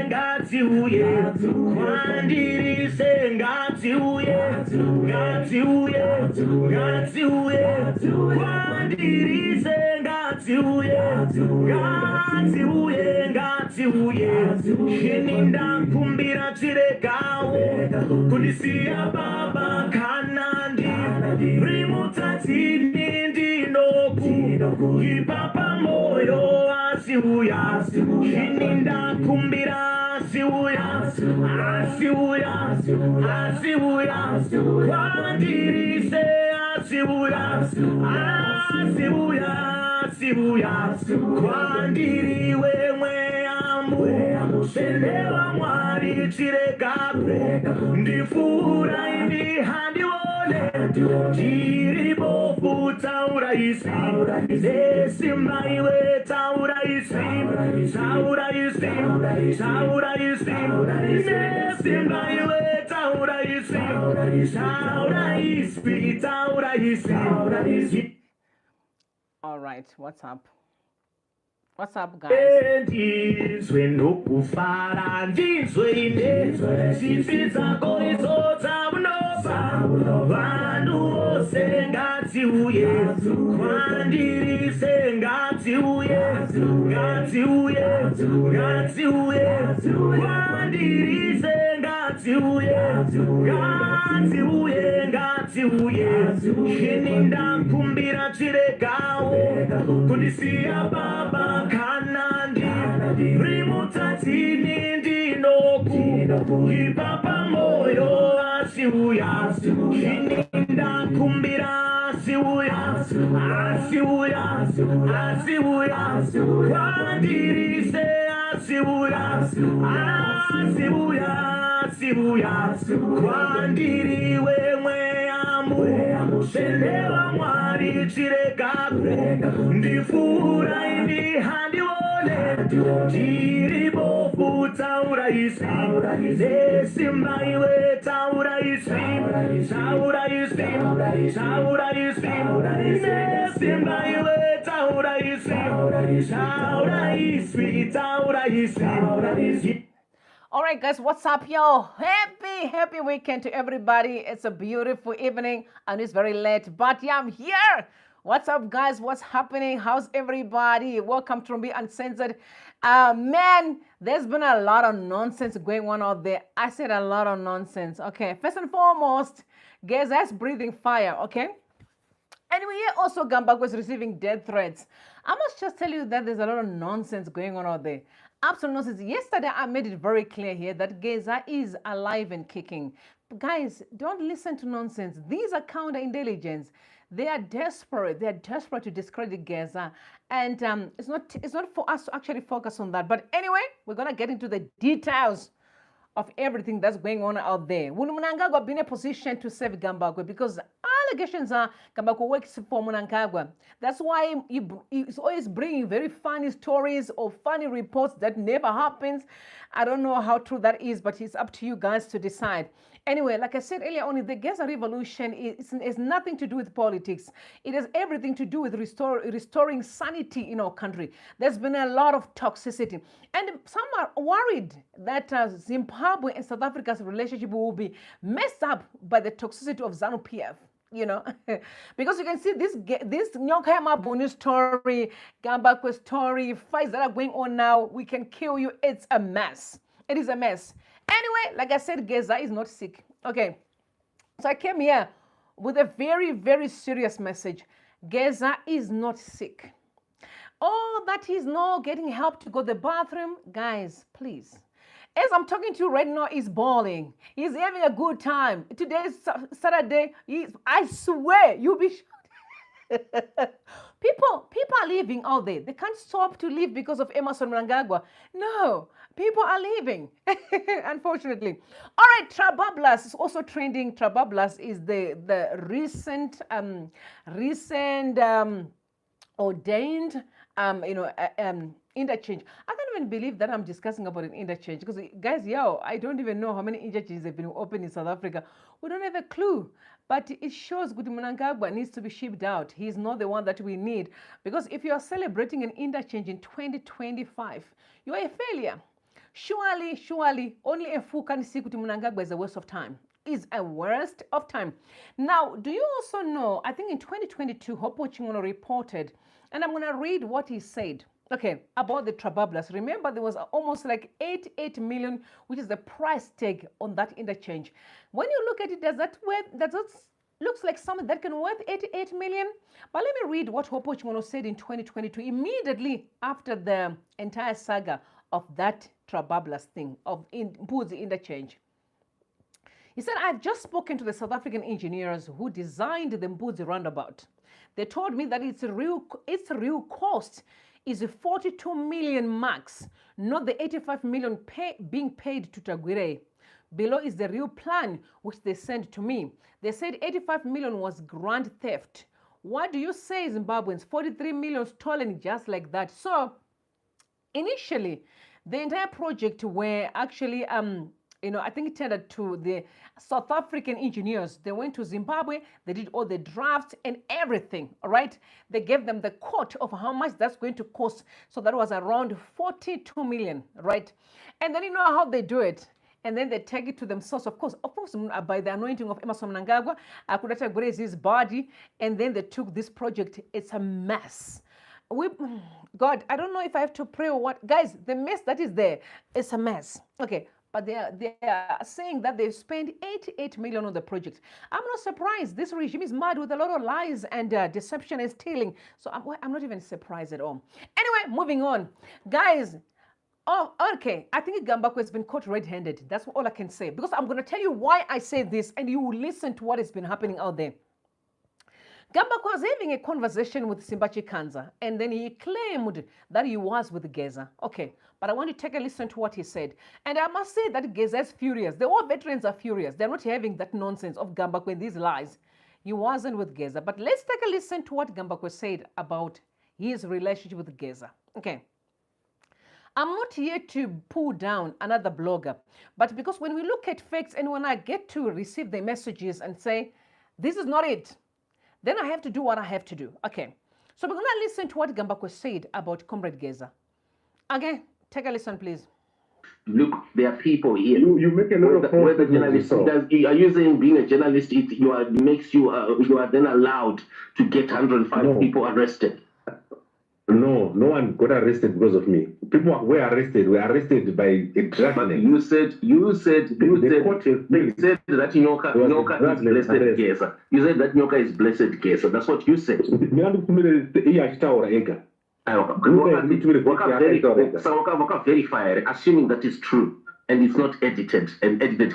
ngadziuye kwandirise ngadziuye ngadziuye ngadziuye kwandirise ngadziuye ngadziuye ngadziuye shininda kumbira chiregawo kundisiya baba kanandi rimutatini ndinoku ipapa moyo asiuya shininda kumbira asiuya asiuya asiuya kwandirise asiuya asiuya asiuya kwandiriwe mweyamu sendewa mwari chiregakwe ndifura indi handione chiribofu taura isi nesimba iwe taura isi taura isi taura isi nesimba iwe taura isi taura isi taura isi. All right, what's up? What's up, guys? Ndizwe nokufara ndizwe ine tsitsi dzako izodza munoba vanhu vose ngadziuye kwandirise ngadziuye ngadziuye ngadziuye kwandirise ngadziuye ngadziuye ngadziuye shininda kumbira chiregawo kundisiya baba kanandi rimutatini ndinoku ipapa moyo asiuya shininda kumbira asiuya asiuya asiuya kwandirise asiuya asiuya asiuya kwandiriwe mweyamu sendewa mwari chiregakwe ndifura indi handione chiribofu taura isi nesimba iwe taura isi taura isi taura isi nesimba iwe taura isi taura isi taura isi. All right, guys, what's up, yo? Happy weekend to everybody. It's a beautiful evening and it's very late, but yeah, I'm here. What's up, guys? What's happening? How's everybody? Welcome to Be Uncensored. Man, there's been a lot of nonsense going on out there. I said a lot of nonsense. Okay, first and foremost, GEZA is breathing fire, okay? And we hear also Gambaku is receiving death threats. I must just tell you that there's a lot of nonsense going on out there. Absolute nonsense. Yesterday, I made it very clear here that GEZA is alive and kicking. Guys, don't listen to nonsense. These are counterintelligence. They are desperate. They are desperate to discredit GEZA. And it's not for us to actually focus on that. But anyway, we're going to get into the details of everything that's going on out there. Will Mnangagwa be in a position to save Gambaku? Because allegations are Gambaku works for Mnangagwa. That's why he's always bringing very funny stories or funny reports that never happens. I don't know how true that is, but it's up to you guys to decide. Anyway, like I said earlier on, the GEZA revolution is nothing to do with politics. It has everything to do with restoring sanity in our country. There's been a lot of toxicity. And some are worried that Zimbabwe and South Africa's relationship will be messed up by the toxicity of ZANU-PF. You know, because you can see this Nyokayama Boni story, Gambaku story, fights that are going on now. We can kill you. It's a mess. It is a mess. Anyway, like I said, GEZA is not sick. Okay. So I came here with a very, very serious message. GEZA is not sick. Oh, that he's not getting help to go to the bathroom. Guys, please. As I'm talking to you right now, he's bawling. He's having a good time. Today is Saturday. I swear, you'll be shocked. People are leaving out there. They can't stop to leave because of Emerson Mnangagwa. No, people are leaving, unfortunately. All right, Trabablas is also trending. Trabablas is the recent ordained interchange. I can't even believe that I'm discussing about an interchange because, guys, I don't even know how many interchanges have been opened in South Africa. We don't have a clue. But it shows Good Mnangagwa needs to be shipped out. He's not the one that we need. Because if you are celebrating an interchange in 2025, you are a failure. Surely, only a fool can see kuti Mnangagwa is a waste of time. Is a waste of time. Now, do you also know, I think in 2022, Hopo Chingono reported, and I'm going to read what he said, okay, about the Trabablas. Remember, there was almost like 88 million, which is the price tag on that interchange. When you look at it, does that looks like something that can worth 88 million? But let me read what Hopo Chingono said in 2022, immediately after the entire saga of that Trabablas thing, of Mpuzi interchange. He said, I've just spoken to the South African engineers who designed the Mpuzi roundabout. They told me that its real cost is 42 million max, not the 85 million being paid to Tagwire. Below is the real plan, which they sent to me. They said 85 million was grand theft. What do you say, Zimbabweans? 43 million stolen just like that. So initially, the entire project were actually, I think it tended to the South African engineers. They went to Zimbabwe, they did all the drafts and everything, all right? They gave them the quote of how much that's going to cost. So that was around 42 million, right? And then you know how they do it. And then they take it to themselves, of course, by the anointing of Emmerson Mnangagwa, Akudata grazed his body, and then they took this project. It's a mess. God, I don't know if I have to pray or what. Guys, the mess that is there, it's a mess. Okay, but they are saying that they've spent 88 million on the project. I'm not surprised. This regime is mad with a lot of lies and deception and stealing. So I'm not even surprised at all. Anyway, moving on. Guys, oh, okay. I think Gambaku has been caught red-handed. That's all I can say. Because I'm going to tell you why I say this, and you will listen to what has been happening out there. Gambaku was having a conversation with Simbachi Kanza, and then he claimed that he was with GEZA. Okay, but I want to take a listen to what he said. And I must say that GEZA is furious. The all veterans are furious. They're not having that nonsense of Gambaku and these lies. He wasn't with GEZA. But let's take a listen to what Gambaku said about his relationship with GEZA. Okay. I'm not here to pull down another blogger, but because when we look at facts and when I get to receive the messages and say, this is not it, then I have to do what I have to do. Okay, so we're going to listen to what Gambaku said about Comrade GEZA. Okay, take a listen, please. Look, there are people here. You make a lot of whether journalists, are you saying being a journalist, you are then allowed to get 105 people arrested? No one got arrested because of me. People were arrested by a drug. You said that Nyoka is blessed GEZA. You said that Nyoka is blessed GEZA. That's what you said. Verify, assuming that is true and it's not edited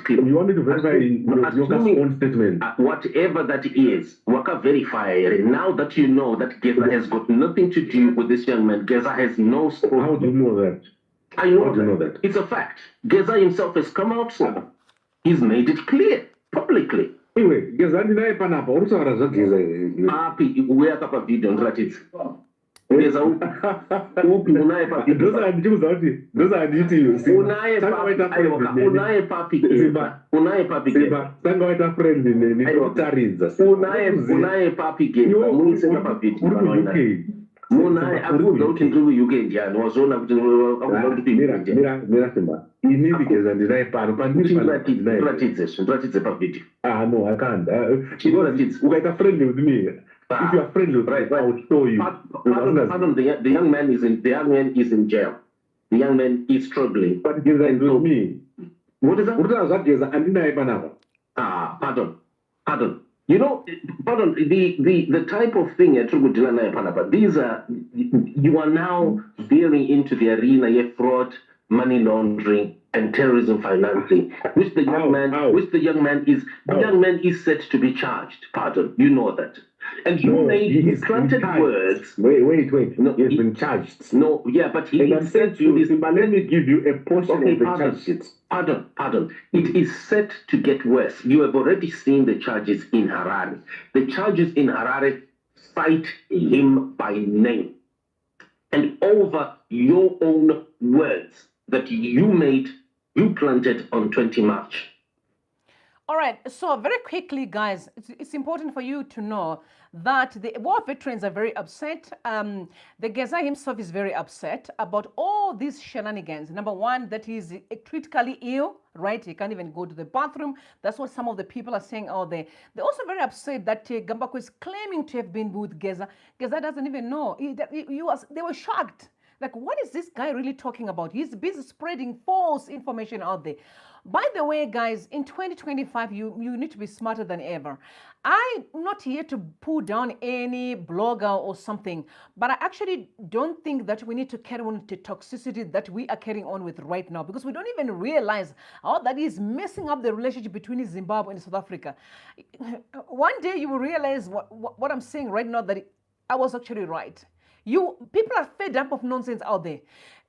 clip. You wanted to verify Nyoka's own statement. Whatever that is, Waka verify. Now that you know that GEZA has got nothing to do with this young man, GEZA has no scope. How do you know that? I know that. It's a fact. GEZA himself has come out, so he's made it clear publicly. Anyway, GEZA didn't panapa. Also, GEZA. Happy, we are a video on that. Those are details. Unaye no, I can't. Friendly with me. If you are friendly with me, I will show you. Pardon, the young man is in jail. The young man is struggling. But GEZA is with me. What is that? Pardon. You know, the type of thing these are, you are now veering into the arena of fraud, money laundering, and terrorism financing, which the young man is set to be charged. Pardon, you know that. And he planted words. Wait. No, he has been charged. No, yeah, but he said to this. But let me give you a portion of the charge sheet. Pardon. It is set to get worse. You have already seen the charges in Harare. The charges in Harare cite him by name. And over your own words that you planted on 20 March. All right, so very quickly, guys, it's important for you to know that the war veterans are very upset. The GEZA himself is very upset about all these shenanigans. Number one, that he's critically ill, right? He can't even go to the bathroom. That's what some of the people are saying out there. They're also very upset that Gambaku is claiming to have been with GEZA. GEZA doesn't even know. They were shocked. Like, what is this guy really talking about? He's busy spreading false information out there. By the way, guys, in 2025, you need to be smarter than ever. I'm not here to pull down any blogger or something, but I actually don't think that we need to carry on the toxicity that we are carrying on with right now, because we don't even realize how that is messing up the relationship between Zimbabwe and South Africa. One day you will realize what I'm saying right now, that I was actually right. People are fed up of nonsense out there.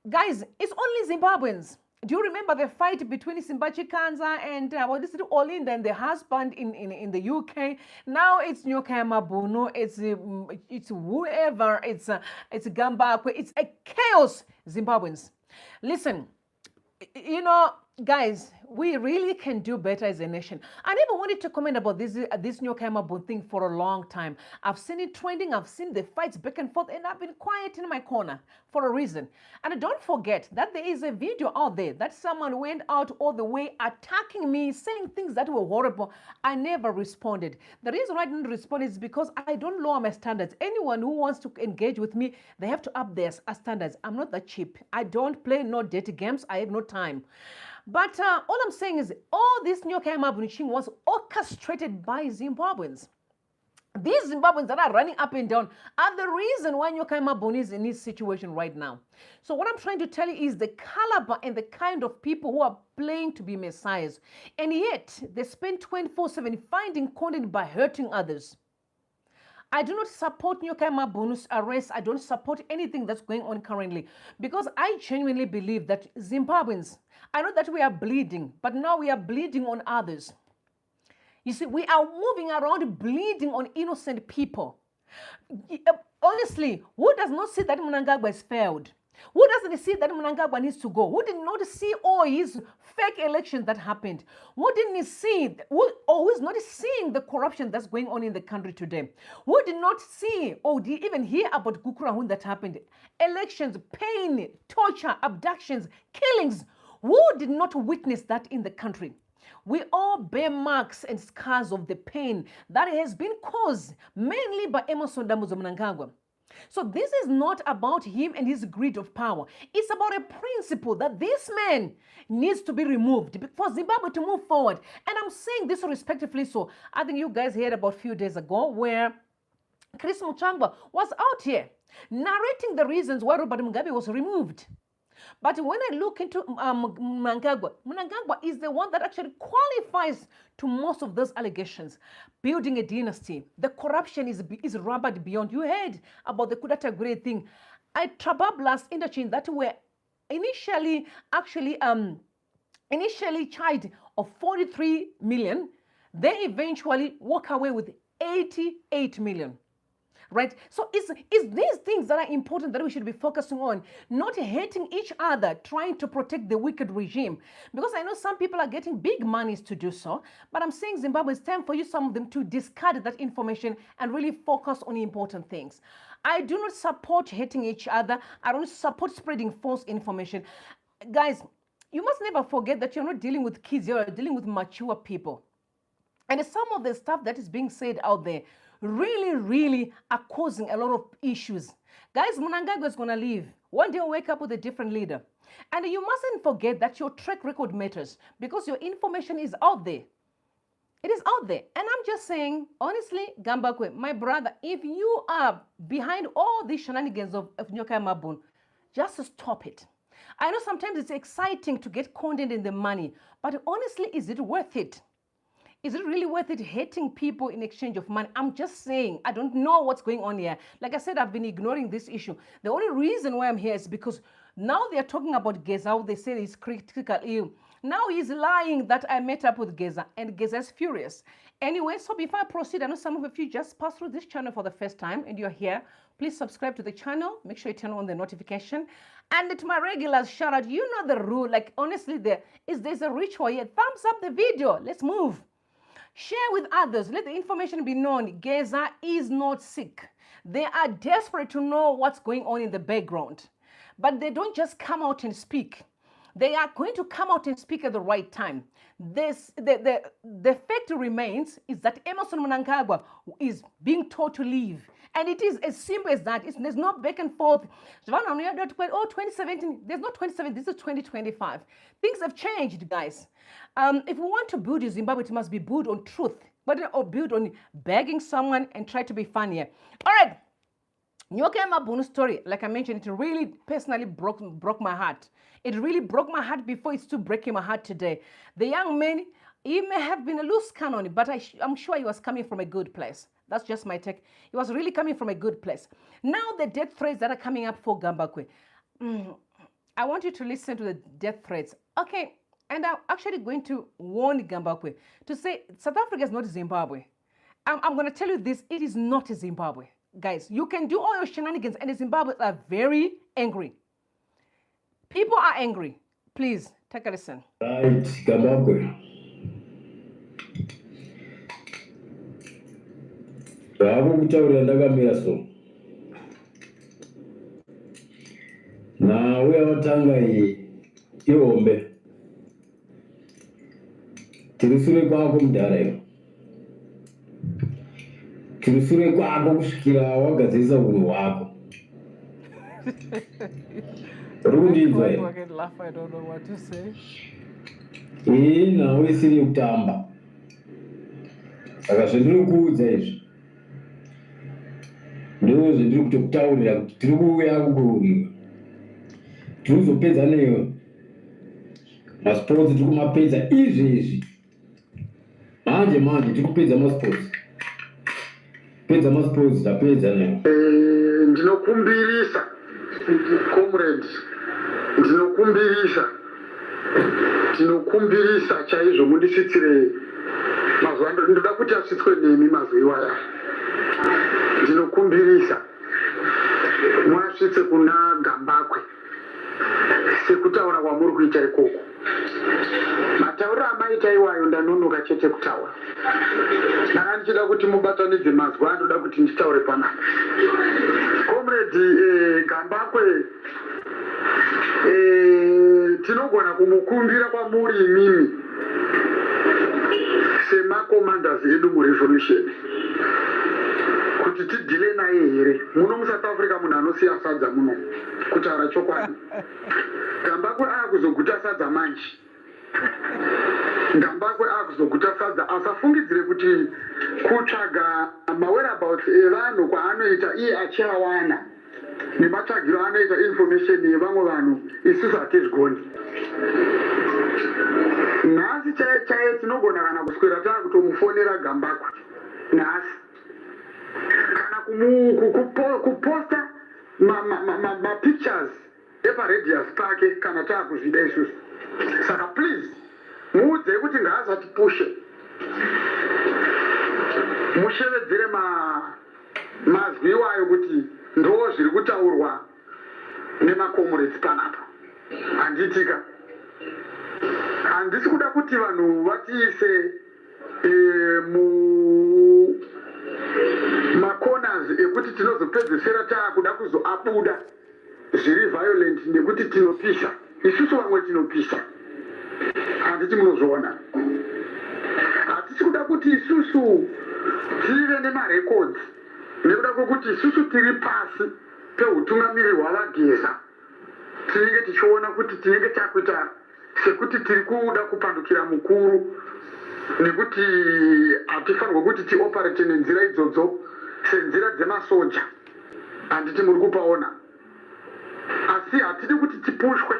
Guys, it's only Zimbabweans. Do you remember the fight between Simbachi Kanza and Olinda and the husband in the UK? Now it's Nyoka Mabuno, it's whoever, it's Gambakwe, it's a chaos, Zimbabweans. Listen, you know, guys, we really can do better as a nation. I never wanted to comment about this Nyoka Mabuno thing for a long time. I've seen it trending, I've seen the fights back and forth, and I've been quiet in my corner for a reason. And don't forget that there is a video out there that someone went out all the way attacking me, saying things that were horrible. I never responded. The reason I didn't respond is because I don't lower my standards. Anyone who wants to engage with me, they have to up their standards. I'm not that cheap. I don't play no dirty games. I have no time. But all I'm saying is all this Nyoka Mabuno was orchestrated by Zimbabweans. These Zimbabweans that are running up and down are the reason why Nyoka Mabuno is in this situation right now. So what I'm trying to tell you is the caliber and the kind of people who are playing to be messiahs. And yet they spend 24/7 finding content by hurting others. I do not support Nyoka Mabuno's arrest. I don't support anything that's going on currently, because I genuinely believe that Zimbabweans, I know that we are bleeding, but now we are bleeding on others. You see, we are moving around bleeding on innocent people. Honestly, who does not see that Mnangagwa has failed? Who doesn't see that Mnangagwa needs to go? Who did not see all his fake elections that happened? Who didn't see, who is not seeing the corruption that's going on in the country today? Who did not see or did even hear about Gukurahun that happened? Elections, pain, torture, abductions, killings. Who did not witness that in the country? We all bear marks and scars of the pain that has been caused mainly by Emerson Mnangagwa. So this is not about him and his greed of power. It's about a principle that this man needs to be removed for Zimbabwe to move forward. And I'm saying this respectively. So I think you guys heard about a few days ago where Chris Muchangwa was out here narrating the reasons why Robert Mugabe was removed. But when I look into Mnangagwa is the one that actually qualifies to most of those allegations. Building a dynasty. The corruption is rampant beyond. You heard about the Kudata Grade thing. I Trabablas Interchange that were initially charged of 43 million. They eventually walk away with 88 million. Right? So it's these things that are important that we should be focusing on, not hating each other, trying to protect the wicked regime. Because I know some people are getting big monies to do so, but I'm saying Zimbabwe, it's time for you, some of them, to discard that information and really focus on important things. I do not support hating each other. I don't support spreading false information. Guys, you must never forget that you're not dealing with kids, you're dealing with mature people. And some of the stuff that is being said out there really are causing a lot of issues. Guys, Mnangagwa is going to leave. One day we'll wake up with a different leader. And you mustn't forget that your track record matters, because your information is out there. It is out there. And I'm just saying, honestly, Gambaku, my brother, if you are behind all these shenanigans of Nyoka Mabuno, just stop it. I know sometimes it's exciting to get content in the money, but honestly, is it worth it? Is it really worth it hating people in exchange of money? I'm just saying, I don't know what's going on here. Like I said, I've been ignoring this issue. The only reason why I'm here is because now they're talking about GEZA. They say he's critical ill. Now he's lying that I met up with GEZA, and GEZA is furious. Anyway, so before I proceed, I know some of you just passed through this channel for the first time and you're here. Please subscribe to the channel. Make sure you turn on the notification. And to my regulars, shout out, you know the rule. Like, honestly, there's a ritual here. Thumbs up the video. Let's move. Share with others. Let the information be known. GEZA is not sick. They are desperate to know what's going on in the background. But they don't just come out and speak. They are going to come out and speak at the right time. The fact remains is that Emmerson Mnangagwa is being told to leave. And it is as simple as that. There's no back and forth. Oh, 2017. There's no 2017. This is 2025. Things have changed, guys. If we want to build Zimbabwe, it must be built on truth, but or built on begging someone and try to be funnier. All right. Nyokema bonus story, like I mentioned, it really personally broke my heart. It really broke my heart before it's still breaking my heart today. The young man, he may have been a loose cannon, but I'm sure he was coming from a good place. That's just my take. He was really coming from a good place. Now the death threats that are coming up for Gambaku. I want you to listen to the death threats. Okay, and I'm actually going to warn Gambaku to say South Africa is not Zimbabwe. I'm going to tell you this, it is not Zimbabwe. Guys, you can do all your shenanigans and the Zimbabweans are very angry. People are angry. Please, take a listen. Right, Gambaku. Ndakutaurira ndakamira so. Nawe watanga ihombe. Tiri sure kwako mudhara. Tiri sure kwako kusvikira wagadzirisa unhu hwako. I don't know what to say. Nawe isiri kutamba. Saka zvandinokuudza izvi. Ndizvo zvandiri kutokutaurira kuti tiri kuuya kukuurira. Tiri kuzopedza newe. Masports tiri kumapedza izvezvi. Manje tiri kupedza masports. Pedza masports tapedza newe. Ndinokumbirisa comrades. Ndinokumbirisa chaizvo mundisvitsire mazuva ano. Ndoda kuti asvitswe nemi mazuva iwaya. Ndinokumbirisa mwasvitse kuna Gambakwe sekutaura kwamuri kuita ikoko. Matauriro amaita iwayo ndanonoka chete kutaura. Ndanga ndichida kuti mubatanidze mazuva anoda kuti nditaure panapa. Comrade Gambakwe, tinogona kumukumbira kwamuri imimi semacommanders edu murevolution kuti tidhile naye here. Muno muSouth Africa munhu anosiya sadza muno kutaura chokwadi. Gambakwe akuzoguta sadza manje. Gambakwe akuzoguta sadza asafungidzire kuti kutsvaga mawhereabouts evanhu kwaanoita iye achiawana nematsvagiro anoita information yevamwe vanhu isusu hatizvigoni. Nhasi chaiye tinogona kana kuswera taakutomufonera Gambakwe nhasi kana kuposta mapictures eparadius pake kana taakuzvida isusu. Saka please muudzei kuti ngaasatipushe, mushevedzere mazwi iwayo kuti ndo zviri kutaurwa nemakomrades panapa. Handitika handisi kuda kuti vanhu vatiise macorners ekuti tinozopedzesera taakuda kuzoabuda zviri violent nekuti tinopisa. Isusu vamwe tinopisa, handiti munozviona. Hatisi kuda kuti isusu tive nemarecords nekuda kwokuti isusu tiri pasi peutungamiri hwavageza. Tinenge tichiona kuti tinenge takuita sekuti tiri kuda kupandukira mukuru nekuti hatifanirwa kuti tioperate nenzira idzodzo senzira dzemasoja. Handiti muri kupaona. Asi hatidi kuti tipushwe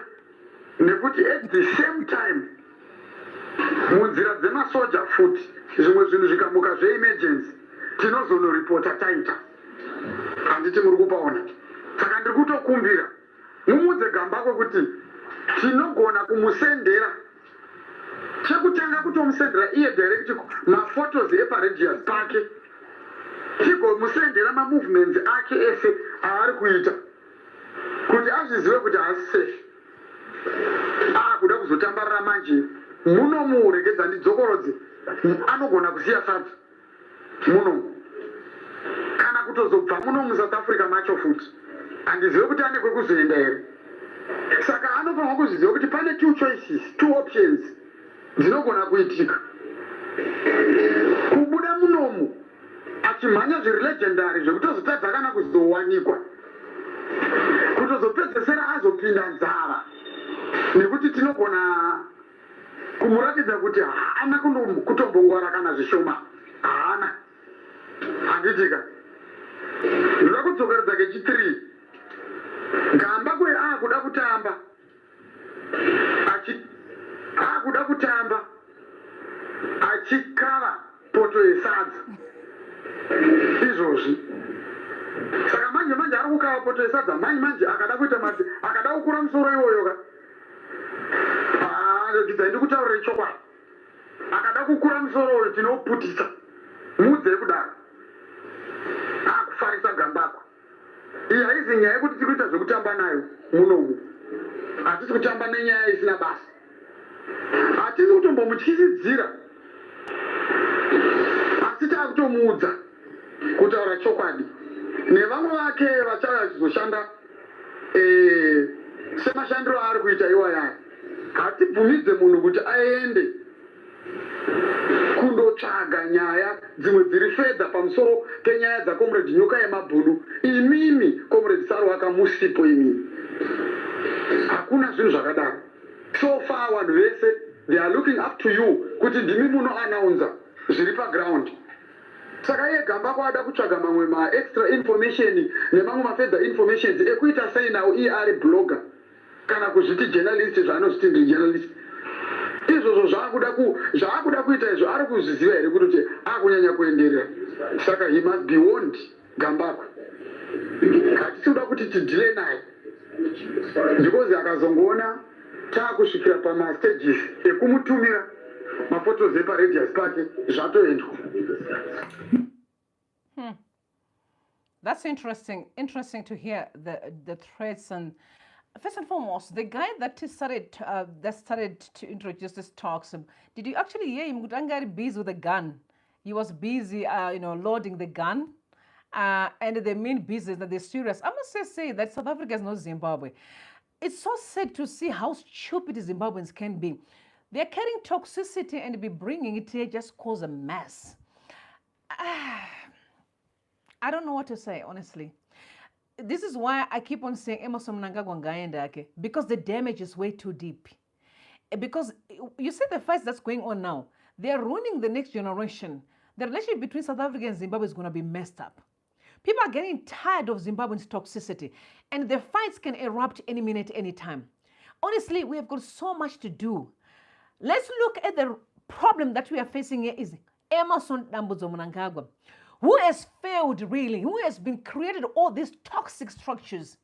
nekuti at the same time munzira dzemasoja futi zvimwe zvinhu zvikamuka zveemergency tinozonoripota taita. Handiti muri kupaona. Saka ndiri kutokumbira mumudze Gambakwe kuti tinogona kumusendera, chekutanga kutomusendera iye direct maphotos eparadius pake, tigomusendera mamovements ake ese aari kuita kuti azvizive kuti haasi safe. Kuda kuzotambarira manje muno muregedza ndidzokorodze anogona kusiya sadza munomu kana kutozobva muno muSouth Africa macho futi handizive kuti ane kwekuzoenda here. Saka anofanwa kuzviziva kuti pane two choices, two options dzinogona kuitika: kubuda munomu achimhanya zvirilegendary zvekutozotadza kana kuzowanikwa, kutozopedzesera azopinda nzara, nekuti tinogona kumuratidza kuti haana kutombongwara kana zvishoma, haana. Handitika ndoda kudzokeredza kechi3 Gambakwe akuda kutamba achikava poto yesadza izvozvi. Saka manje ari kukava poto yesadza manje akada kuita akada kukura musoro iwoyo ka ndidi kutaurira chokwadi, akada kukura musoro uyu tinoputisa mudze kudaro akufarisa Gambakwe. Iyi haizi nyaya yekuti tiri kuita zvekutamba nayo munomu, hatisi kutamba nenyaya isina basa, hatisi kutombomutyisidzira, asi taakutomuudza kutaura chokwadi. Nevamwe vake vachauya vachizoshanda semashandiro aari kuita iwayaya, hatibvumidze munhu kuti aende kundotsvaga nyaya dzimwe dziri fedha pamusoro penyaya dzakomrade nyoka yemabhunu. Imimi komrade Sarwaka musipo, imimi hakuna zvinhu zvakadaro. So far vanhu vese they are looking up to you kuti ndimi muno anaunza zviri paground. Saka iye Gambakwe ada kutsvaga mamwe extra information nemamwe mafedha informations ekuita sei nawo iye ari blogger kana kuzviti journalist zvaanozviti ndiri journalist. Izvozvo zvaakuda kuita izvo ari kuzviziva here kuti akunyanya kuenderera. Saka he must be warned, Gambakwe. Hatisi kuda kuti tidhile naye because akazongoona taakusvikira pamastages ekumutumira mafotos eparadius pake zvatoendwa. That's interesting to hear the threats. And first and foremost, the guy that started to introduce this talks, did you actually hear him? Mnangagwa busy with a gun. He was busy, loading the gun. And the main business that they're serious. I must say that South Africa is not Zimbabwe. It's so sad to see how stupid Zimbabweans can be. They're carrying toxicity and be bringing it here just cause a mess. I don't know what to say, honestly. This is why I keep on saying Emerson Mnangagwa ngaenda, because the damage is way too deep. Because you see the fights that's going on now, they're ruining the next generation. The relationship between South Africa and Zimbabwe is going to be messed up. People are getting tired of Zimbabweans' toxicity, and the fights can erupt any minute, any time. Honestly, we have got so much to do. Let's look at the problem that we are facing here is Emerson Mnangagwa, who has failed really, who has been created all these toxic structures.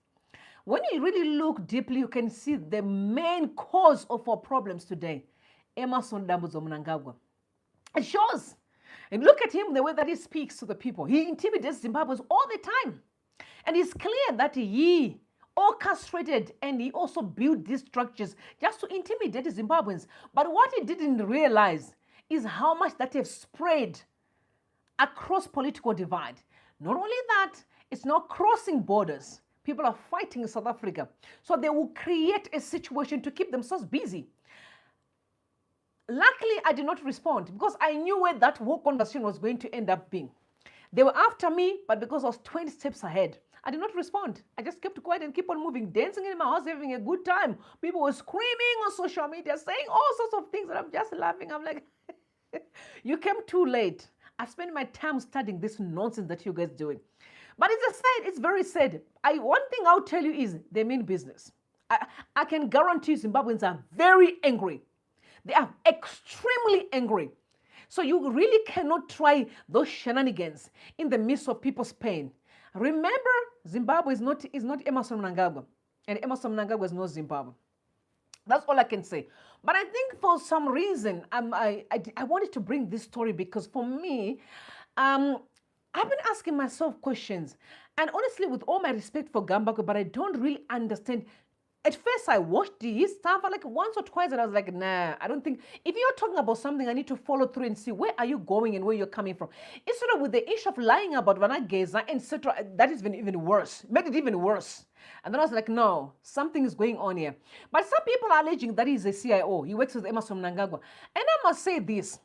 When you really look deeply, you can see the main cause of our problems today, Emerson Mnangagwa. It shows. And look at him, the way that he speaks to the people. He intimidates Zimbabweans all the time. And it's clear that he orchestrated and he also built these structures just to intimidate Zimbabweans. But what he didn't realize is how much that have spread across political divide. Not only that, it's now crossing borders. People are fighting in South Africa. So they will create a situation to keep themselves busy. Luckily, I did not respond because I knew where that whole conversation was going to end up being. They were after me, but because I was 20 steps ahead, I did not respond. I just kept quiet and keep on moving, dancing in my house, having a good time. People were screaming on social media, saying all sorts of things, and I'm just laughing. I'm like, you came too late. I spent my time studying this nonsense that you guys doing. But it's very sad. One thing I'll tell you is they mean business. I can guarantee Zimbabweans are very angry. They are extremely angry. So you really cannot try those shenanigans in the midst of people's pain. Remember, Zimbabwe is not Emerson Mnangagwa, and Emerson Mnangagwa is not Zimbabwe. That's all I can say. But I think for some reason, I wanted to bring this story because for me, I've been asking myself questions. And honestly, with all my respect for Gambaku, but I don't really understand at first I watched his stuff like once or twice and I was like, nah, I don't think, if you're talking about something, I need to follow through and see where are you going and where you're coming from. Instead of with the issue of lying about GEZA, etc., that is even worse, made it even worse. And then I was like, no, something is going on here. But some people are alleging that he's a CIO. He works with Mnangagwa. And I must say this.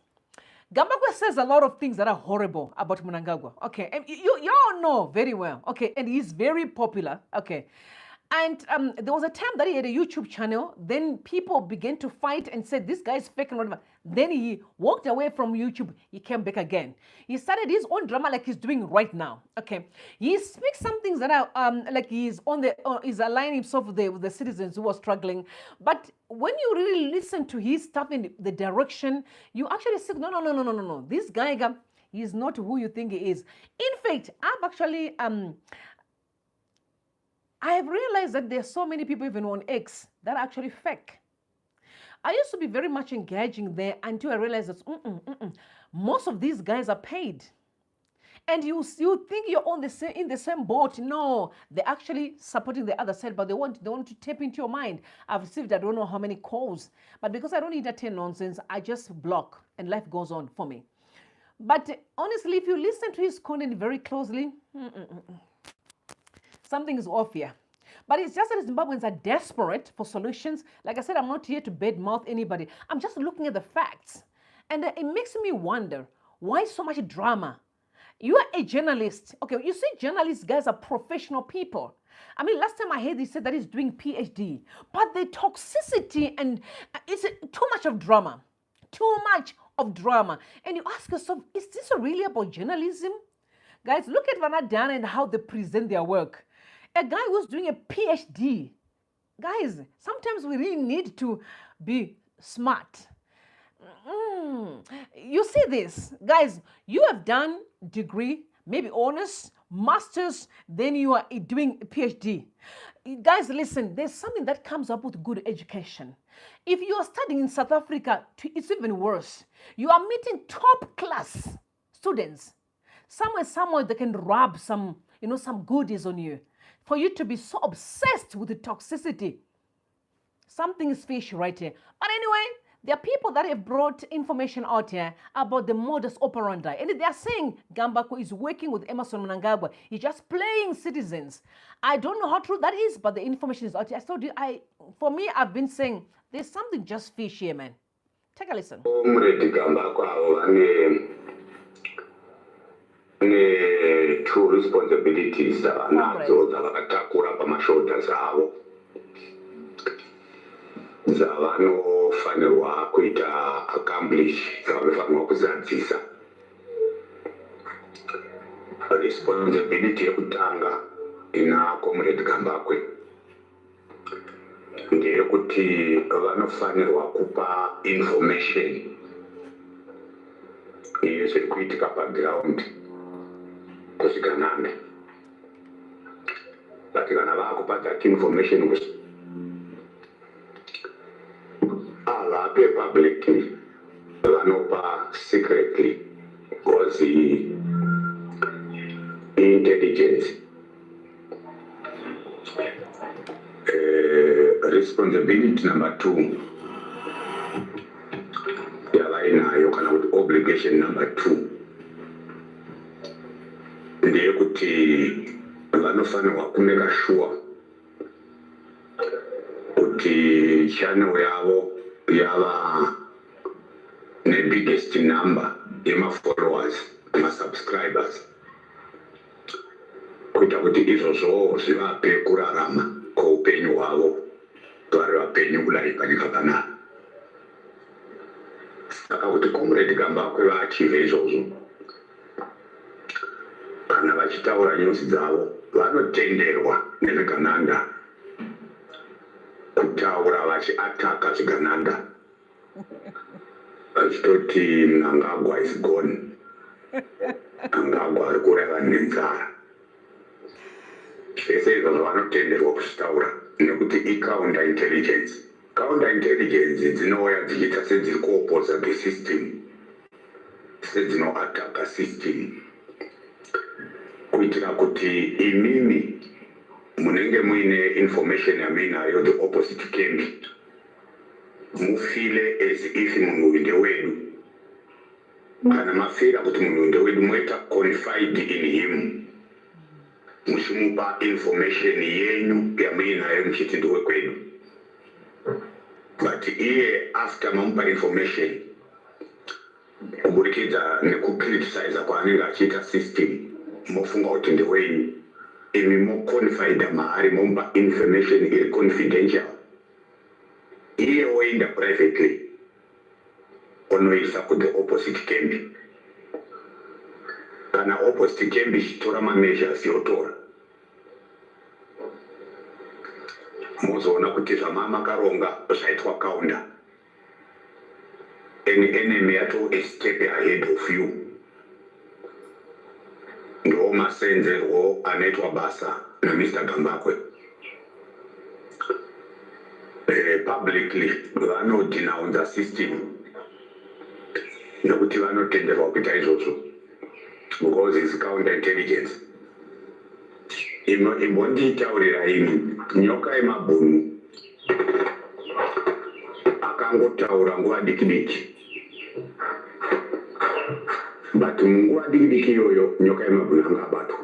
Gambaku says a lot of things that are horrible about Mnangagwa. Okay, and you all know very well. Okay, and he's very popular. Okay. And there was a time that he had a YouTube channel. Then people began to fight and said, this guy is fake and whatever. Then he walked away from YouTube. He came back again. He started his own drama like he's doing right now. Okay. He speaks some things that are like he's on the, he's aligning himself with the citizens who are struggling. But when you really listen to his stuff in the direction, you actually say, no. This guy, he's not who you think he is. In fact, I've actually, I have realized that there are so many people even on X that are actually fake. I used to be very much engaging there until I realized that most of these guys are paid. And you think you're on in the same boat. No, they're actually supporting the other side, but they want to tap into your mind. I've received I don't know how many calls, but because I don't entertain nonsense, I just block and life goes on for me. But honestly, if you listen to his content very closely, something is off here. But it's just that Zimbabweans are desperate for solutions. Like I said, I'm not here to badmouth anybody. I'm just looking at the facts. And it makes me wonder, why so much drama? You are a journalist. Okay, you see journalists, guys, are professional people. I mean, last time I heard he said that he's doing PhD. But the toxicity and it's too much of drama. Too much of drama. And you ask yourself, is this really about journalism? Guys, look at Vanadana and how they present their work. A guy who's doing a PhD. Guys, sometimes we really need to be smart. You see this. Guys, you have done degree, maybe honors, masters, then you are doing a PhD. Guys, listen, there's something that comes up with good education. If you are studying in South Africa, it's even worse. You are meeting top class students. Somewhere they can rub some, some goodies on you. For you to be so obsessed with the toxicity. Something is fishy right here. But anyway, there are people that have brought information out here about the modus operandi. And they are saying Gambaku is working with Mnangagwa. He's just playing citizens. I don't know how true that is, but the information is out here. For me, I've been saying there's something just fishy here, man. Take a listen. Two responsibilities nadzo dzavakatakura pamashoulders avo dzavanofanirwa kuita accomplish, dzavanofanirwa kuzadzisa. Responsibility yekutanga ina comrade Gambakwe ndeyekuti vanofanirwa kupa information yezviri kuitika paground kuzikanane. But kana vakupa that information avape publicly, vanopa secretly, because intelligence. Responsibility number 2 yavainayo kana kuti obligation number 2 ndeyekuti vanofanirwa kumeka sure kuti channel yavo yava nebiggest number yemafollowers nemasubscribers, kuita kuti izvozvo zvivape kurarama kweupenyu hwavo vari vapenyu kudai panyika panapa. Saka kuti comrade Gambakwe vaachive izvozvo, kana vachitaura nyusi dzavo vanotenderwa nezvigananda kutaura vachiataka zvigananda vachitoti Mnangagwa is gone, Mnangagwa ari kureva nenzara. Zvese izvozvo vanotenderwa kuzvitaura nekuti i-counter intelligence. Counter intelligence dzinouya dzichiita sedziri kuopoza the system, sedzinoataka system, kuitira kuti imimi munenge muine information yamuinayo the opposite camp mufile as if munhu ndewedu kana mafira kuti munhu ndewedu moita confide in him muchimupa information yenyu yamuinayo muchiti ndewekwedu but iye after mamupa information kuburikidza nekukriticize kwaanenge achiita system mofunga kuti ndewenyu imi moconfida maari momupa information iri confidential iye oenda privately onoisa kuti opposite camp kana opposite camp ichitora mameasures yotora mozoona kuti zvamamakaronga zvaitwa kaunda an enemy yato a step ahead of you ndo masenzerwo anoitwa basa namr Gambakwe publicly vanodenounce system nokuti vanotenderwa kuita izvozvo because it's counterintelligence imbonditaurira ini nyoka yemabhunu akangotaura nguva diki but munguva diki iyoyo nyoka yemabhunu anga abatwa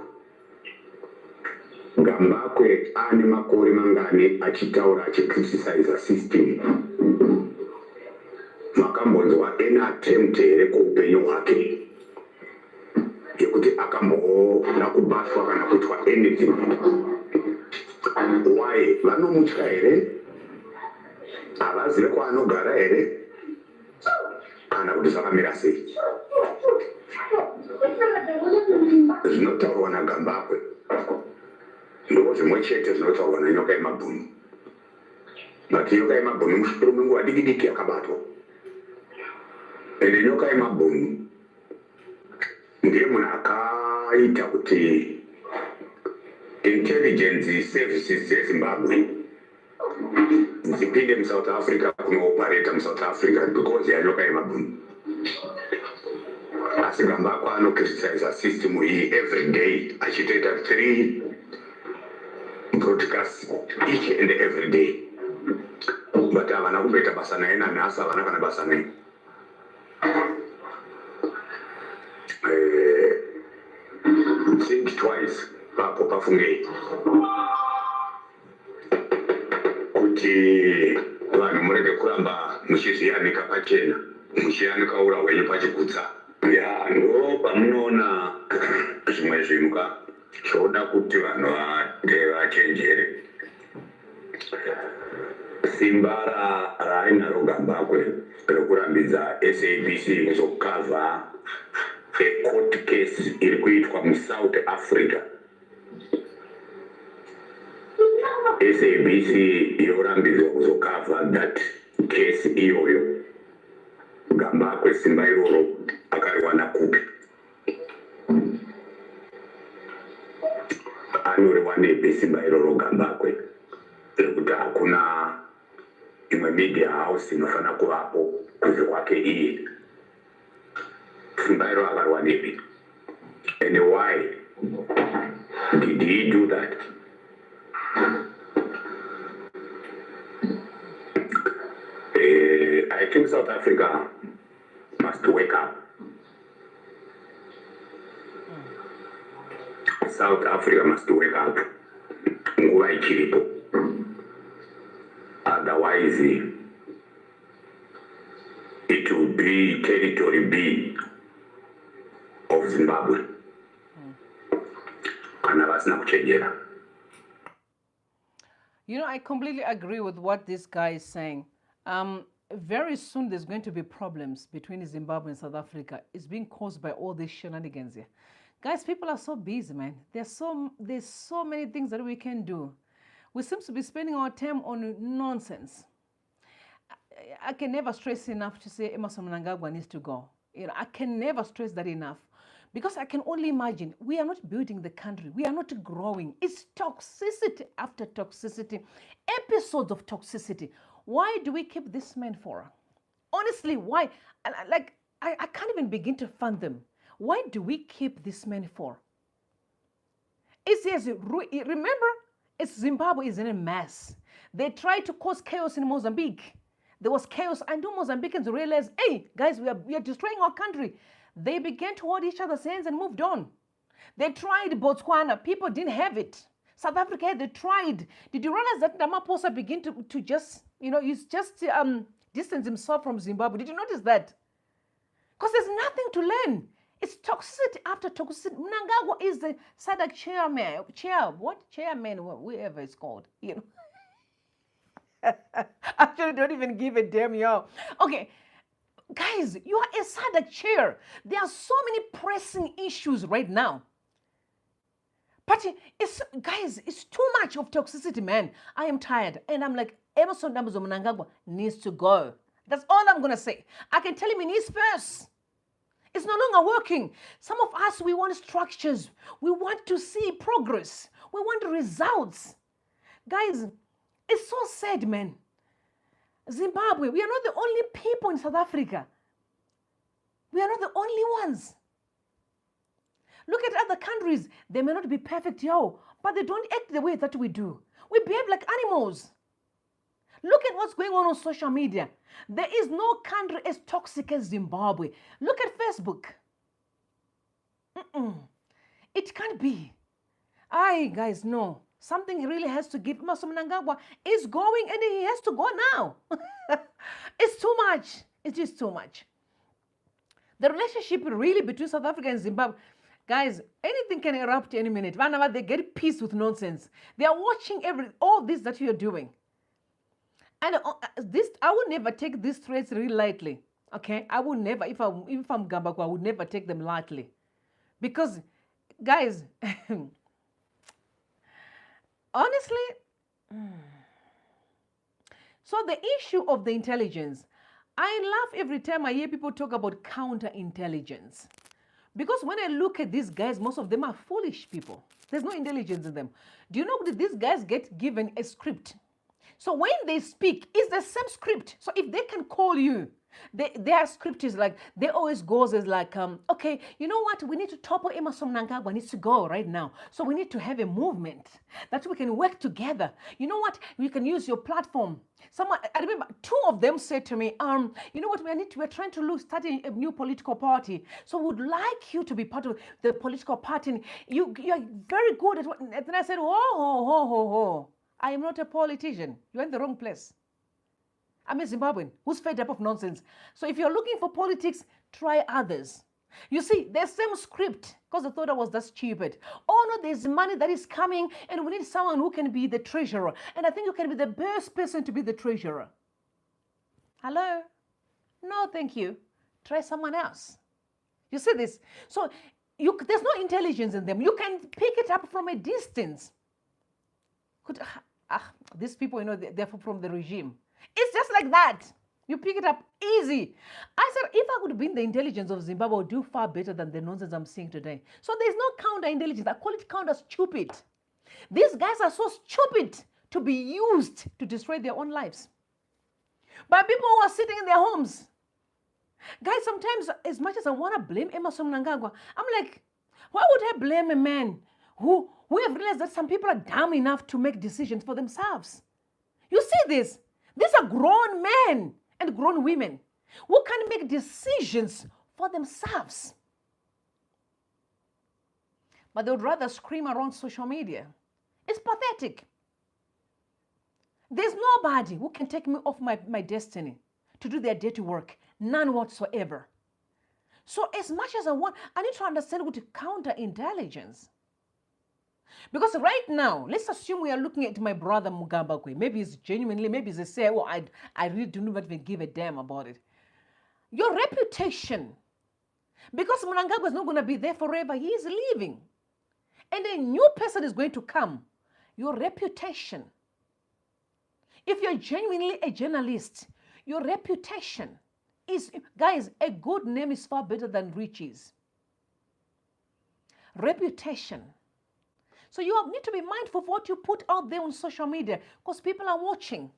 Gambakwe ane makore mangani achitaura achicriticize system makambonzwa any attempt here kuupenyu hwake yekuti akamboona kubatwa kana kuitwa anything why vanomutya here havazive kwaanogara here kana kuti zvakamira sei zvinotaurwa naGambakwe ndo zvimwe chete zvinotaurwa nanyoka yemabhunu but nyoka yemabhunu mushure menguva diki yakabatwa ende nyoka yemabhunu ndiye munhu akaita kuti intelligence services dzezimbabwe dzipinde muSouth Africa kunooperator muSouth Africa because yanyoka yemabhunu asi Gambakwe anocriticize system iyi every day achitoita 3 broadcasts each and every day but havana kumboita basa naye nanhasi havana kana basa naye think twice papo pafungei kuti vanhu murege kuramba muchizviyanika pachena muchiyanika ura hwenyu pachigutsa ya ndo pamunoona zvimwe zvimuka zvoda kuti vanhu vachenjere simba raainaro Gambakwe rekurambidza SABC kuzokavha a court case iri kuitwa muSouth Africa SABC yorambidzwa kuzokavha that case iyoyo Gambakwe simba iroro akariwana kupi anoriwanepi simba iroro Gambakwe rekuti hakuna imwe media house inofanira kuvapo kunze kwake iye simba iro akariwanepi and why did he do that? I think South Africa must wake up. South Africa must wake up. Nguva ichiripo. Otherwise, it will be territory B of Zimbabwe. Kana vasina kuchenjera. You know, I completely agree with what this guy is saying. Very soon there's going to be problems between Zimbabwe and South Africa. It's being caused by all these shenanigans here. Guys, people are so busy, man. There's so many things that we can do. We seem to be spending our time on nonsense. I can never stress enough to say Emerson Mnangagwa needs to go. You know, I can never stress that enough. Because I can only imagine, we are not building the country. We are not growing. It's toxicity after toxicity. Episodes of toxicity. Why do we keep this man for? Honestly, why? I can't even begin to fathom. Why do we keep this man for? It says, remember, Zimbabwe is in a mess. They tried to cause chaos in Mozambique. There was chaos. I know Mozambicans realized, hey, guys, we are destroying our country. They began to hold each other's hands and moved on. They tried Botswana. People didn't have it. South Africa, they tried. Did you realize that Ramaphosa began to just, he's just distance himself from Zimbabwe? Did you notice that? Because there's nothing to learn. It's toxicity after toxicity. Mnangagwa is the SADC chairman, whoever it's called, Actually, don't even give a damn, yo. Okay, guys, you are a SADC chair. There are so many pressing issues right now. But it's too much of toxicity, man. I am tired. And I'm like, Emerson Mnangagwa needs to go. That's all I'm going to say. I can tell him he needs first. It's no longer working. Some of us, we want structures. We want to see progress. We want results. Guys, it's so sad, man. Zimbabwe, we are not the only people in South Africa. We are not the only ones. Look at other countries. They may not be perfect, but they don't act the way that we do. We behave like animals. Look at what's going on social media. There is no country as toxic as Zimbabwe. Look at Facebook. It can't be. Guys, no. Something really has to give. Mnangagwa is going and he has to go now. It's too much. It is too much. The relationship really between South Africa and Zimbabwe, guys, anything can erupt any minute. Whenever they get pissed with nonsense. They are watching all this that you're doing. And I would never take these threats really lightly. Okay? I would never, if I'm Gambaku, I would never take them lightly. Because, guys, honestly, so the issue of the intelligence, I laugh every time I hear people talk about counterintelligence. Because when I look at these guys, most of them are foolish people. There's no intelligence in them. Do you know that these guys get given a script? So when they speak, it's the same script. So if they can call you, their script is like, they always goes as like, okay, you know what? We need to topple Emerson Mnangagwa needs to go right now. So we need to have a movement that we can work together. You know what? We can use your platform. I remember 2 of them said to me, you know what? We're trying to start a new political party. So we would like you to be part of the political party. You're very good at what, and then I said, whoa. I am not a politician. You're in the wrong place. I'm a Zimbabwean who's fed up of nonsense. So if you're looking for politics, try others. You see, the same script, because I thought I was that stupid. Oh no, there's money that is coming and we need someone who can be the treasurer. And I think you can be the best person to be the treasurer. Hello? No, thank you. Try someone else. You see this? So there's no intelligence in them. You can pick it up from a distance. These people, they're from the regime. It's just like that. You pick it up easy. I said, if I could be in the intelligence of Zimbabwe, I would do far better than the nonsense I'm seeing today. So there's no counterintelligence. I call it counter stupid. These guys are so stupid to be used to destroy their own lives by people who are sitting in their homes. Guys, sometimes as much as I want to blame Emerson Mnangagwa, I'm like, why would I blame a man who have realized that some people are dumb enough to make decisions for themselves? You see this? These are grown men and grown women who can make decisions for themselves. But they would rather scream around social media. It's pathetic. There's nobody who can take me off my destiny to do their dirty work. None whatsoever. So as much as I need to understand what counterintelligence. Because right now, let's assume we are looking at my brother Gambaku. Maybe he's genuinely, maybe he's saying, oh, I really do not even give a damn about it. Your reputation, because Mnangagwa is not going to be there forever, he is leaving. And a new person is going to come. Your reputation. If you're genuinely a journalist, your reputation is, guys, a good name is far better than riches. Reputation. So you need to be mindful of what you put out there on social media because people are watching.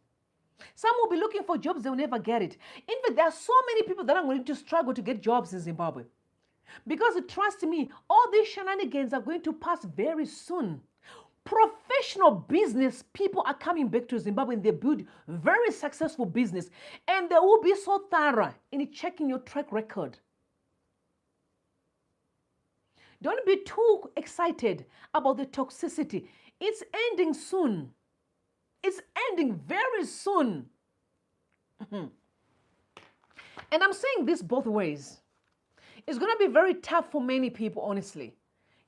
Some will be looking for jobs, they'll never get it. In fact, there are so many people that are going to struggle to get jobs in Zimbabwe. Because trust me, all these shenanigans are going to pass very soon. Professional business people are coming back to Zimbabwe and they build very successful business. And they will be so thorough in checking your track record. Don't be too excited about the toxicity. It's ending soon. It's ending very soon. And I'm saying this both ways. It's going to be very tough for many people, honestly.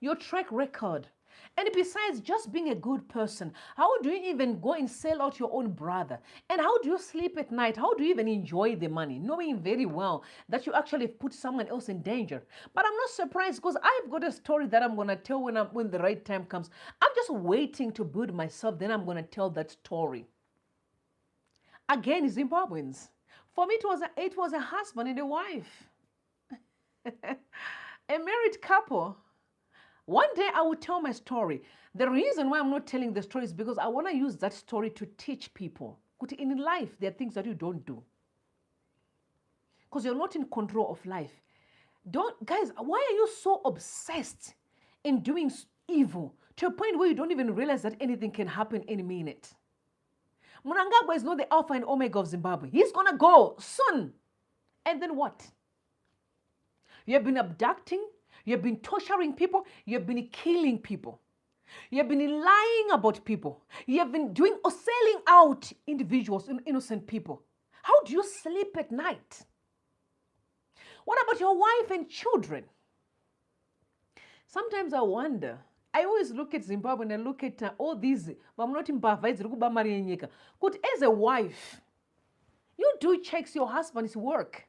Your track record. And besides just being a good person, how do you even go and sell out your own brother? And how do you sleep at night? How do you even enjoy the money, knowing very well that you actually put someone else in danger? But I'm not surprised because I've got a story that I'm going to tell when the right time comes. I'm just waiting to build myself, then I'm going to tell that story. Again, Zimbabweans. For me, it was a husband and a wife. A married couple. One day I will tell my story. The reason why I'm not telling the story is because I want to use that story to teach people. In life, there are things that you don't do. Because you're not in control of life. Guys, why are you so obsessed in doing evil to a point where you don't even realize that anything can happen any minute? Mnangagwa is not the alpha and omega of Zimbabwe. He's going to go soon. And then what? You have been abducting. You have been torturing people. You have been killing people. You have been lying about people. You have been doing or selling out individuals, innocent people. How do you sleep at night? What about your wife and children? Sometimes I wonder. I always look at Zimbabwe and I look at all these. But as a wife, you do checks your husband's work,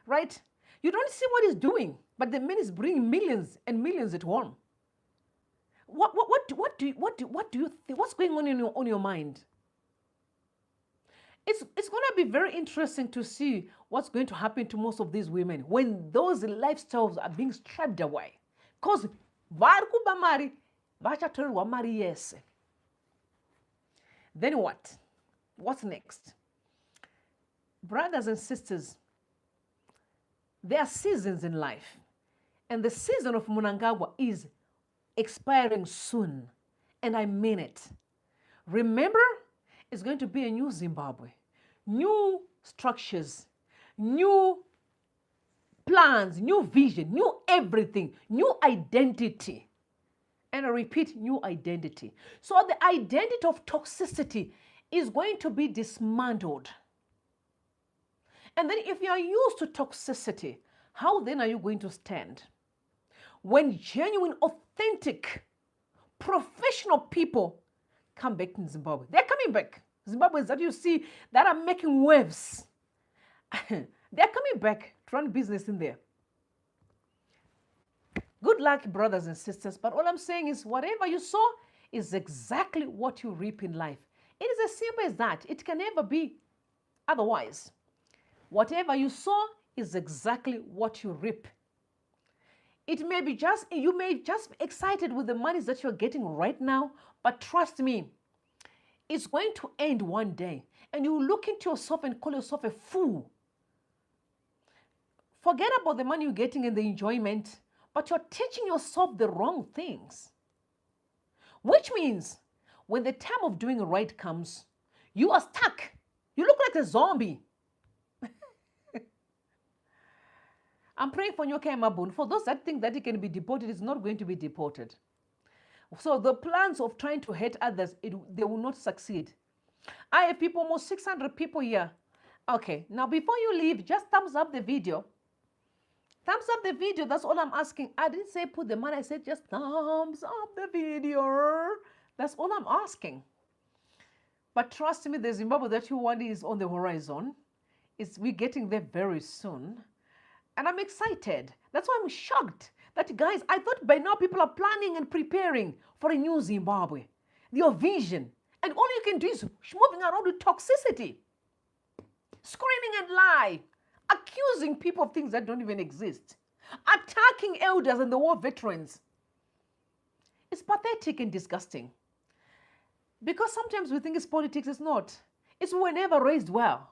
right? You don't see what he's doing, but the man is bringing millions and millions at home. What do you think? What's going on your mind? It's going to be very interesting to see what's going to happen to most of these women when those lifestyles are being stripped away. Because then what? What's next? Brothers and sisters, there are seasons in life. And the season of Mnangagwa is expiring soon. And I mean it. Remember, it's going to be a new Zimbabwe. New structures, new plans, new vision, new everything, new identity. And I repeat, new identity. So the identity of toxicity is going to be dismantled. And then if you are used to toxicity, how then are you going to stand? When genuine, authentic, professional people come back in Zimbabwe. They're coming back. Zimbabweans that you see that are making waves. They're coming back to run business in there. Good luck, brothers and sisters. But all I'm saying is whatever you sow is exactly what you reap in life. It is as simple as that. It can never be otherwise. Whatever you sow is exactly what you reap. It may be you may just be excited with the monies that you're getting right now, but trust me, it's going to end one day. And you look into yourself and call yourself a fool. Forget about the money you're getting and the enjoyment, but you're teaching yourself the wrong things. Which means when the time of doing right comes, you are stuck. You look like a zombie. I'm praying for Nyoka Mabun. For those that think that he can be deported, he's not going to be deported. So the plans of trying to hurt others, they will not succeed. I have people, almost 600 people here. Okay, now before you leave, just thumbs up the video. Thumbs up the video, that's all I'm asking. I didn't say put the money, I said just thumbs up the video. That's all I'm asking. But trust me, the Zimbabwe that you want is on the horizon. We're getting there very soon. And I'm excited. That's why I'm shocked that, guys, I thought by now people are planning and preparing for a new Zimbabwe. Your vision. And all you can do is moving around with toxicity. Screaming and lie. Accusing people of things that don't even exist. Attacking elders and the war veterans. It's pathetic and disgusting. Because sometimes we think it's politics. It's not. It's we were never raised well.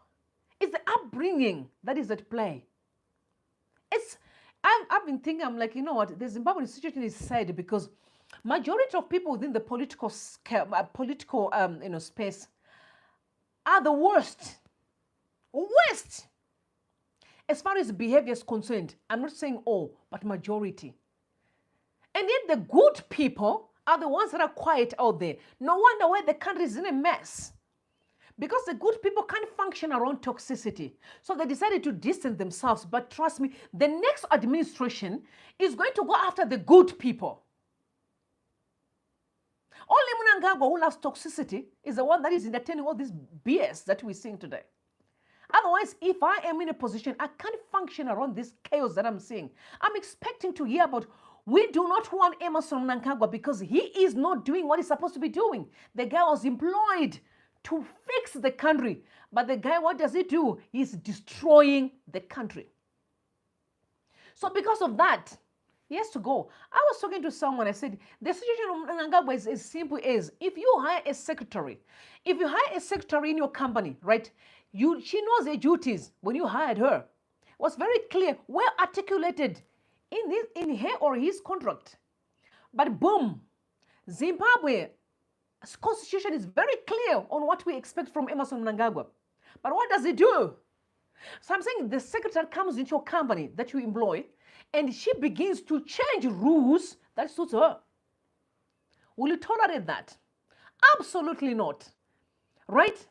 It's the upbringing that is at play. I've been thinking, I'm like, you know what, the Zimbabwean situation is sad because Majority of people within the political space are the worst. Worst. As far as behavior is concerned, I'm not saying all, but majority. And yet the good people are the ones that are quiet out there. No wonder why the country is in a mess. Because the good people can't function around toxicity. So they decided to distance themselves. But trust me, the next administration is going to go after the good people. Only Mnangagwa, who loves toxicity, is the one that is entertaining all this BS that we're seeing today. Otherwise, if I am in a position, I can't function around this chaos that I'm seeing. I'm expecting to hear about, we do not want Emmerson Mnangagwa because he is not doing what he's supposed to be doing. The guy was employed to fix the country. But the guy, what does he do? He's destroying the country. So because of that, he has to go. I was talking to someone, I said, the situation of Mnangagwa is as simple as, if you hire a secretary, in your company, right, she knows her duties when you hired her. It was very clear, well articulated in her or his contract. But boom, Zimbabwe's constitution is very clear on what we expect from Emmerson Mnangagwa. But what does he do? So I'm saying the secretary comes into your company that you employ, and she begins to change rules that suits her. Will you tolerate that? Absolutely not. Right?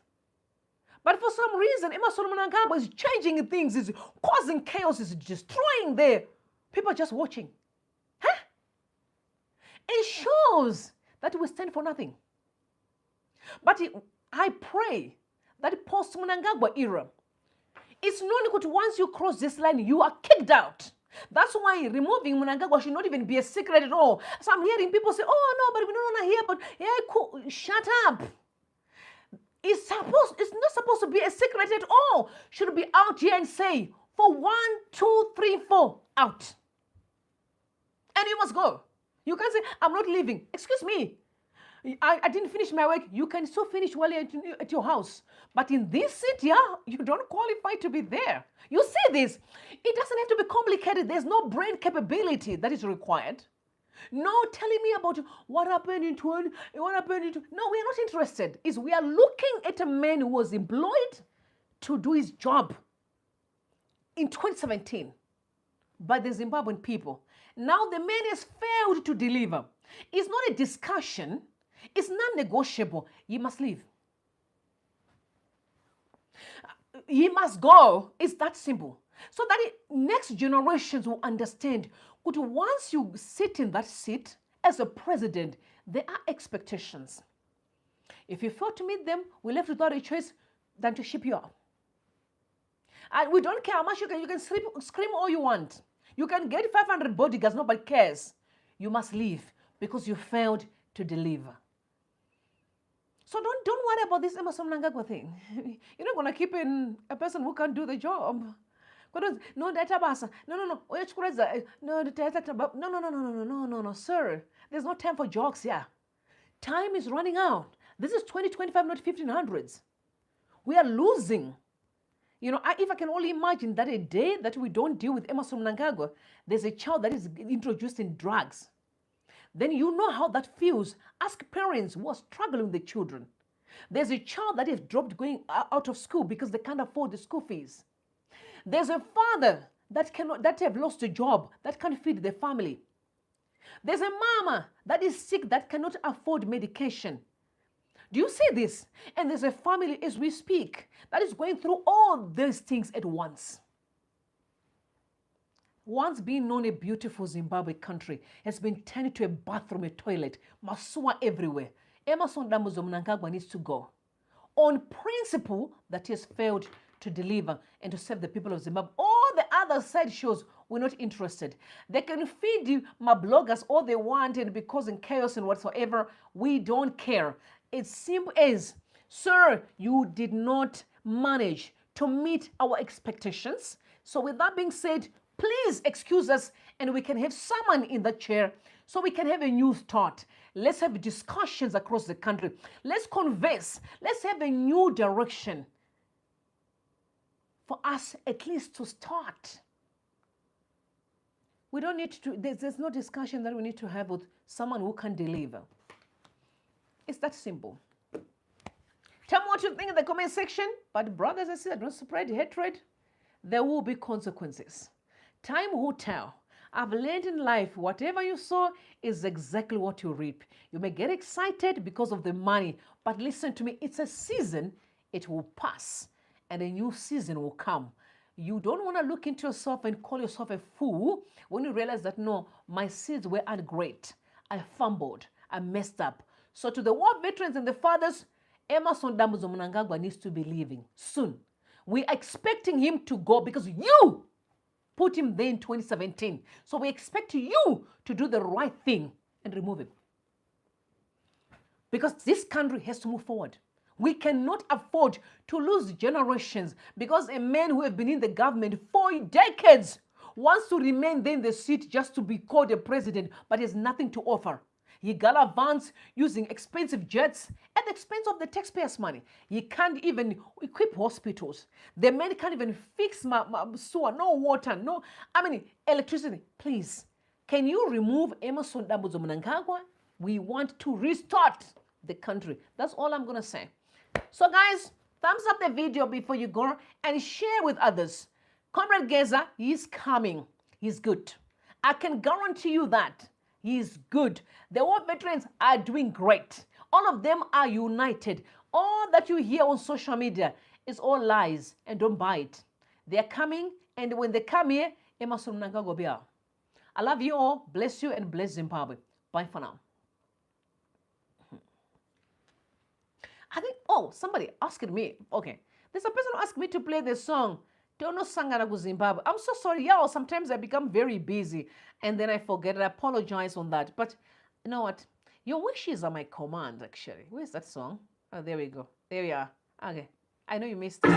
But for some reason, Emmerson Mnangagwa is changing things, is causing chaos, is destroying there. People are just watching. Huh? It shows that we stand for nothing. But I pray that post-Mnangagwa era, it's not good once you cross this line, you are kicked out. That's why removing Mnangagwa should not even be a secret at all. So I'm hearing people say, oh no, but we don't want to hear, but yeah, cool. Shut up. It's not supposed to be a secret at all. Should be out here and say, for 1, 2, 3, 4, out. And you must go. You can't say, I'm not leaving. Excuse me. I didn't finish my work. You can still finish while you're at your house. But in this city, you don't qualify to be there. You see this. It doesn't have to be complicated. There's no brain capability that is required. No telling me about what happened in 20, what happened in 20. No, we are not interested. We are looking at a man who was employed to do his job in 2017 by the Zimbabwean people. Now the man has failed to deliver. It's not a discussion. It's non-negotiable. He must leave. He must go. It's that simple. So that next generations will understand that once you sit in that seat as a president, there are expectations. If you fail to meet them, we're left without a choice than to ship you out. And we don't care how much you can scream all you want. You can get 500 bodyguards, nobody cares. You must leave because you failed to deliver. So don't worry about this Emmerson Mnangagwa thing. You're not going to keep in a person who can't do the job. No database. No, sir. There's no time for jokes here. Time is running out. This is 2025, not 1500s. We are losing. You know, if I can only imagine that a day that we don't deal with Emmerson Mnangagwa, there's a child that is introduced in drugs. Then you know how that feels. Ask parents who are struggling with the children. There's a child that is dropped going out of school because they can't afford the school fees. There's a father that have lost a job, that can't feed the family. There's a mama that is sick that cannot afford medication. Do you see this? And there's a family, as we speak, that is going through all these things at once. Once being known a beautiful Zimbabwe country has been turned into a bathroom, a toilet, masua everywhere. Emmerson Mnangagwa needs to go. On principle that he has failed to deliver and to serve the people of Zimbabwe. All the other side shows we're not interested. They can feed you, my bloggers, all they want and be causing chaos and whatsoever. We don't care. It's simple as, sir, you did not manage to meet our expectations. So with that being said, please excuse us and we can have someone in the chair so we can have a new start. Let's have discussions across the country. Let's converse. Let's have a new direction for us at least to start. We don't need to, there's no discussion that we need to have with someone who can deliver. It's that simple. Tell me what you think in the comment section. But brothers and sisters, don't spread hatred. There will be consequences. Time will tell. I've learned in life, whatever you sow is exactly what you reap. You may get excited because of the money, but listen to me, it's a season, it will pass, and a new season will come. You don't want to look into yourself and call yourself a fool when you realize that, no, my seeds were not great. I fumbled. I messed up. So to the war veterans and the fathers, Emmerson Mnangagwa needs to be leaving soon. We're expecting him to go because you put him there in 2017. So we expect you to do the right thing and remove him. Because this country has to move forward. We cannot afford to lose generations because a man who has been in the government for decades wants to remain there in the seat just to be called a president, but has nothing to offer. He gallivants using expensive jets at the expense of the taxpayers' money. He can't even equip hospitals. The man can't even fix sewer, no water, no, electricity. Please, can you remove Emmerson Mnangagwa? We want to restart the country. That's all I'm going to say. So guys, thumbs up the video before you go and share with others. Comrade GEZA, he's coming. He's good. I can guarantee you that. He's good. The war veterans are doing great. All of them are united. All that you hear on social media is all lies, and don't buy it. They're coming, and when they come here, Emmerson Mnangagwa will be out. I love you all. Bless you and bless Zimbabwe. Bye for now. I think, somebody asked me. Okay. There's a person who asked me to play the song Tono Sangara Zimbabwe. I'm so sorry, y'all. Sometimes I become very busy and then I forget. I apologize on that. But you know what? Your wishes are my command, actually. Where's that song? Oh, there we go. There we are. Okay. I know you missed this.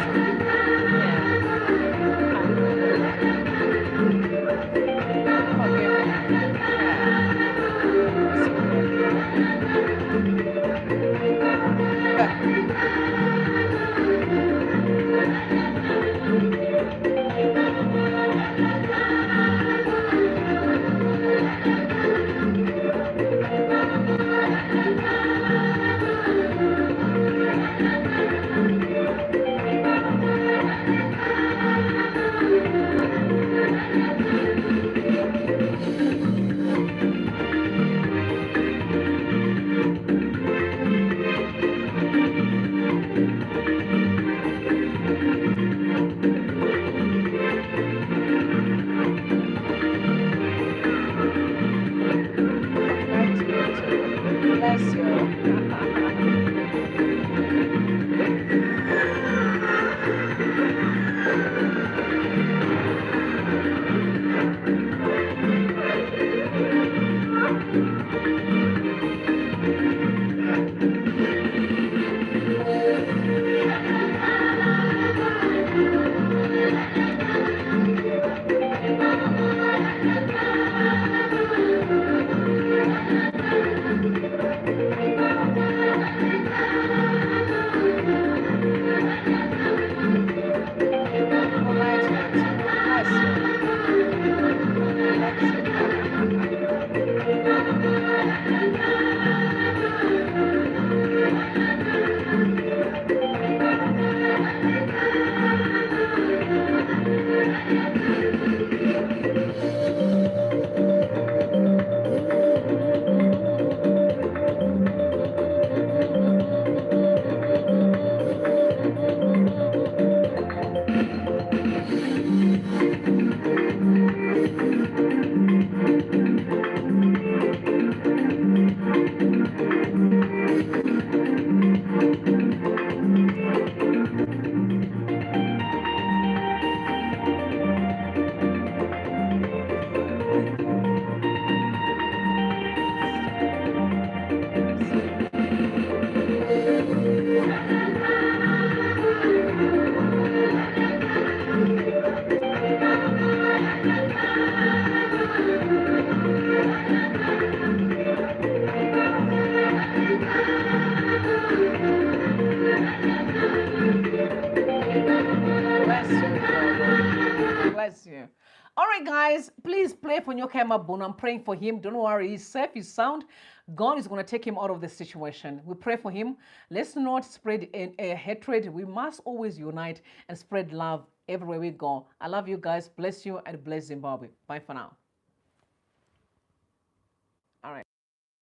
All right, guys, please pray for Nyoka Mabuno. I'm praying for him. Don't worry, he's safe, he's sound. God is going to take him out of the situation. We pray for him. Let's not spread hatred. We must always unite and spread love everywhere we go. I love you guys. Bless you and bless Zimbabwe. Bye for now.